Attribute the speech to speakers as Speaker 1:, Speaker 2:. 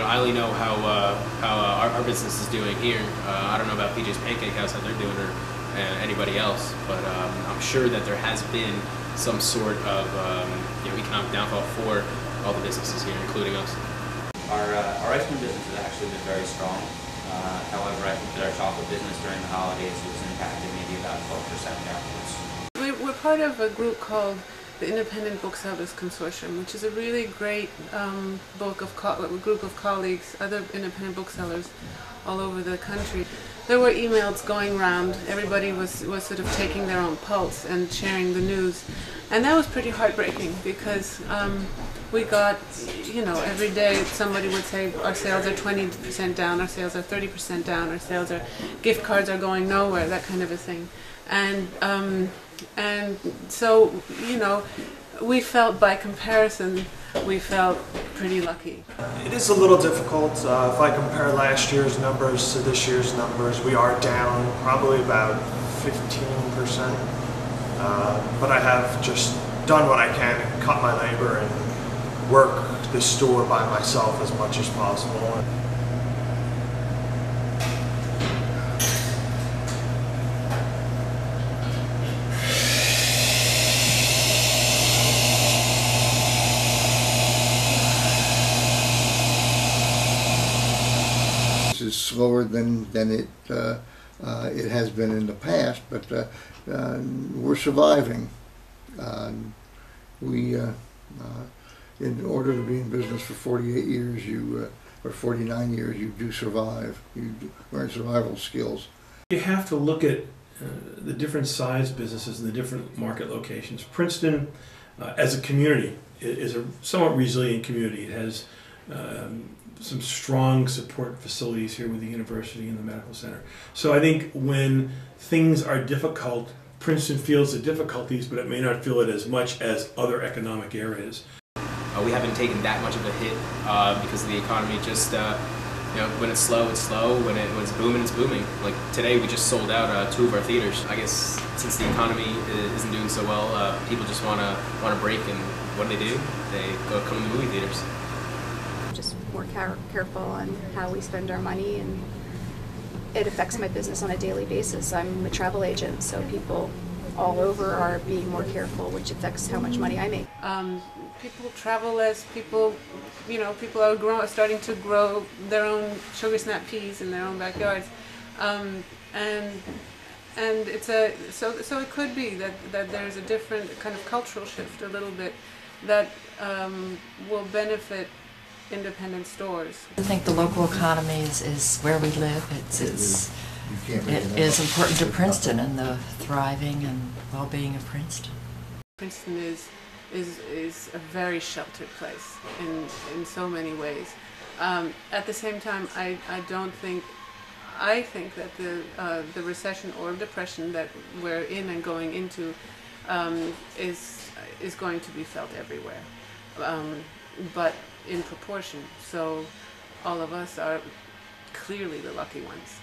Speaker 1: I only know how our business is doing here. I don't know about PJ's Pancake House, how they're doing, or anybody else, but I'm sure that there has been some sort of economic downfall for all the businesses here, including us.
Speaker 2: Our ice cream business has actually been very strong. However, I think that our chocolate business during the holidays was impacted maybe about 12% downwards.
Speaker 3: We're part of a group called the Independent Booksellers Consortium, which is a really great group of colleagues, other independent booksellers all over the country. There were emails going around. Everybody was sort of taking their own pulse and sharing the news, and that was pretty heartbreaking because we got, every day somebody would say our sales are 20% down, our sales are 30% down, our sales are, gift cards are going nowhere, that kind of a thing. And so, we felt, by comparison, we felt pretty lucky.
Speaker 4: It is a little difficult. If I compare last year's numbers to this year's numbers, we are down probably about 15%. But I have just done what I can and cut my labor and work the store by myself as much as possible.
Speaker 5: Is slower than it has been in the past, but we're surviving. In order to be in business for 48 years, or 49 years, you do survive. You learn survival skills.
Speaker 6: You have to look at the different size businesses and the different market locations. Princeton, as a community, is a somewhat resilient community. It has some strong support facilities here with the university and the medical center. So I think when things are difficult, Princeton feels the difficulties, but it may not feel it as much as other economic areas.
Speaker 1: We haven't taken that much of a hit because of the economy. Just when it's slow, it's slow. When it's booming, it's booming. Like today, we just sold out 2 of our theaters. I guess since the economy isn't doing so well, people just want to break, and what do? They come to the movie theaters.
Speaker 7: Just more careful on how we spend our money, and it affects my business on a daily basis. I'm a travel agent, so people all over are being more careful, which affects how much money I make.
Speaker 3: People travel less. People are starting to grow their own sugar snap peas in their own backyards, and it's so it could be that there's a different kind of cultural shift a little bit that will benefit independent stores.
Speaker 8: I think the local economy is where we live. It is important to Princeton and the thriving and well-being of Princeton.
Speaker 3: Princeton is a very sheltered place in so many ways. At the same time, I think that the recession or depression that we're in and going into is going to be felt everywhere, but in proportion. So all of us are clearly the lucky ones.